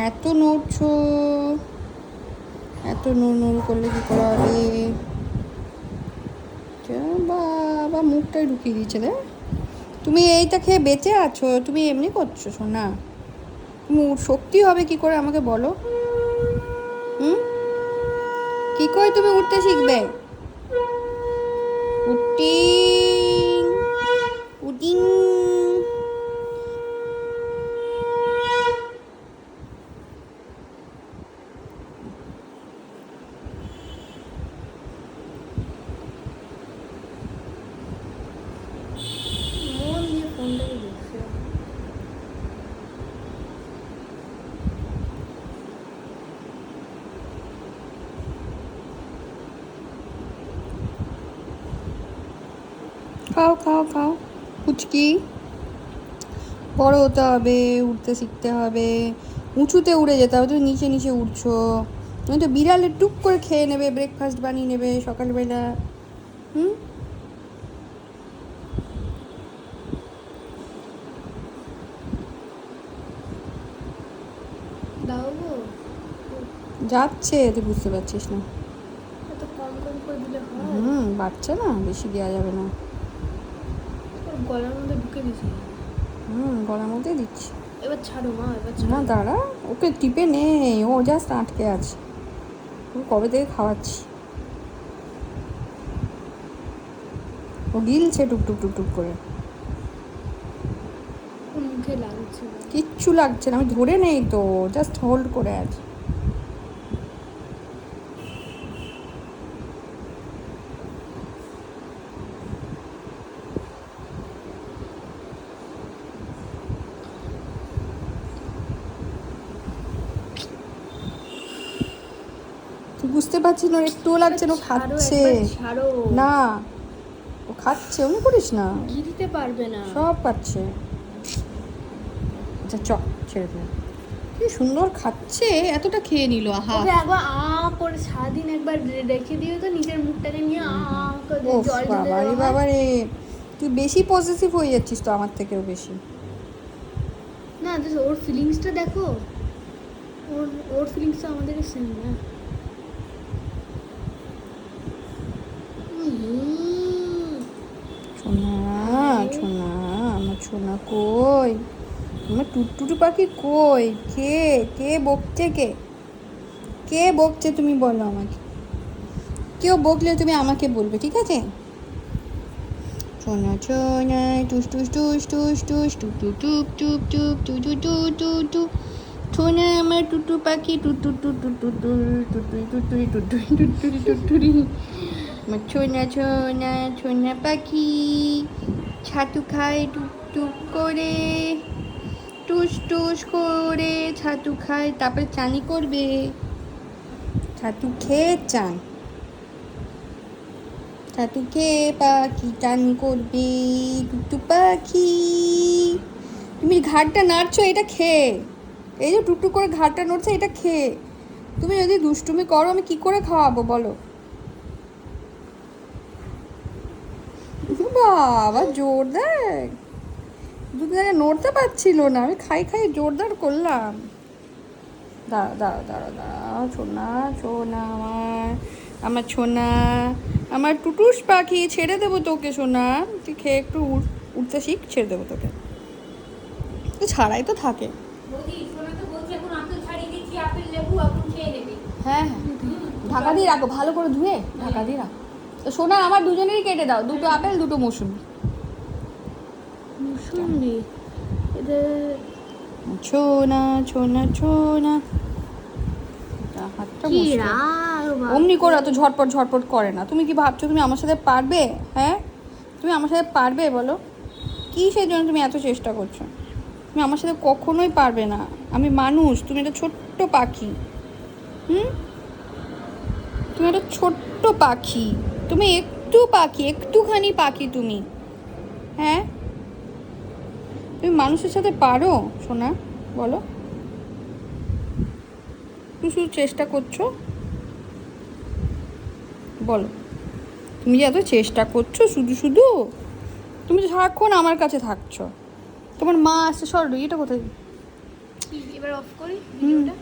এত নড়ছো, এত নড় করলে কি করা হবে? বাবা মুখটাই ঢুকিয়ে দিচ্ছে রে। তুমি এইটা খেয়ে বেঁচে আছো, তুমি এমনি করছো সোনা? তুমি শক্তি হবে কি করে আমাকে বলো? হুম, কি করে তুমি উঠতে শিখবে? উটিং উটিং। মন দিয়ে ফোনটাকে দেখছে। খাও খাও খাও পুচকি, বড় হতে হবে, উঠতে শিখতে হবে, উঁচুতে উড়ে যেতে হবে। তুমি নিচে নিচে উঠছো, তুমি তো বিড়ালে টুক করে খেয়ে নেবে, ব্রেকফাস্ট বানিয়ে নেবে সকালবেলা। হুম, দাও গো, যাচ্ছে, তুই বুঝতে পারছিস না? এত কম কম করে দিলে হয়? বাচ্চা না, বেশি দেওয়া যাবে না। ওর গলার মধ্যে ঢুকে দিছি। গলার মধ্যে দিচ্ছি। এবার ছাড়ো মা, এবার না ছাড়ো। দাঁড়া, ওকে টিপে নেই, ও জাস্ট আটকে আছে। ও কবে থেকে খাওয়াচ্ছি, ও গিলছে টুকটুক টুকটুক করে। ওর মুখে লাগছে না। কিচ্ছু লাগছে না, আমি ধরে নেই তো, জাস্ট হোল্ড করে আছি। তুই বুঝতে পারছিস না, ওর একটুও লাগছে না, ও ছাড়ো, খাচ্ছে। একবার ছাড়ো। না, ও খাচ্ছে, অমনি করিস না, গিলতে পারবে না। সব পাচ্ছে। আচ্ছা চ, ছেড়ে দে। কি সুন্দর খাচ্ছে, এতটা খেয়ে নিল, আহা। ওকে একবার করে সারাদিন একবার রেখে দিও তো, নিজের মুখটাকে নিয়ে করে ও জল ঢেলে বাবা রে দেওয়া বাবা হয়। রে, তুই বেশি পজিটিভ হয়ে যাচ্ছিস তো আমার থেকেও বেশি। না তো ওর ফিলিংসটা দেখো, ওর ওর ফিলিংসটা আমাদের সেম না। ছোনা, ছোনা, আমার ছোনা কই, আমার টুটটুটু পাখি কই? কে কে বকছে? কে কে বকছে তুমি বলো আমাকে। কেউ বকলে তুমি আমাকে বলবে, ঠিক আছে? ছোনা ছোনা, টুস টুস টুস টুস টুস টু টু টুপ টুপ টুপ টু টু টু টু টু। ছোনা আমার টুটু পাখি, টুটু টু টু টু টু টুটুই টুটুই টুটুই টুটুরি টুটুরি। আমার ছোনা ছোনা ছোনা পাখি, ছাতু খায় টুক টুক করে, টুস টুস করে ছাতু খায়, তারপরে চানি করবে, ছাতু খেয়ে চান, ছাতু খেয়ে পাখি চানি করবে। টুকটু পাখি, তুমি ঘাটটা নাড়ছো এটা খেয়ে, এই যে টুকটুক করে ঘাটটা নড়ছে এটা খেয়ে। তুমি যদি দুষ্টুমি করো আমি কি করে খাওয়াবো বলো? বাবা জোর দেখ, দুদিন নড়তে পারছিল না, আমি খাই খাই জোরদার করলাম। দাঁড়া দাঁড়া দাঁড়া দাঁড়া, ছোনা ছোনা আমার, আমার ছোনা, আমার টুটুস পাখি, ছেড়ে দেবো তোকে সোনা, তুই খেয়ে একটু উঠতে শিখ, ছেড়ে দেবো তোকে। তুই ছাড়াই তো থাকে। হ্যাঁ হ্যাঁ, ঢাকা দিয়ে রাখো, ভালো করে ধুয়ে ঢাকা দিয়ে রাখো। তো সোনা আমার দুজনেরই কেটে দাও, দুটো আপেল দুটো মৌসুমি। মুসুম্বি এদের ছোনা ছোনা ছোনা, হাতটা কি মুছতে হবে। রাগ বাবা। অমনি করে অত ঝটপট ঝটপট করে না। তুমি কি ভাবছো তুমি আমার সাথে পারবে? হ্যাঁ, তুমি আমার সাথে পারবে বলো? কী সেই জন্য তুমি এত চেষ্টা করছো? তুমি আমার সাথে কখনোই পারবে না। আমি মানুষ, তুমি একটা ছোট্ট পাখি। হুম, তুমি একটা ছোট্ট পাখি, তুমি একটু পাখি, একটুখানি পাখি তুমি। হ্যাঁ, তুমি মানুষের সাথে পারো সোনা বলো? তুমি শুধু চেষ্টা করছো, বলো তুমি যে এত চেষ্টা করছো শুধু শুধু, তুমি তো সারাক্ষণ আমার কাছে থাকছো। তোমার মা আসছে, সর এটা কোথায়? কি এবার অফ করি ভিডিওটা?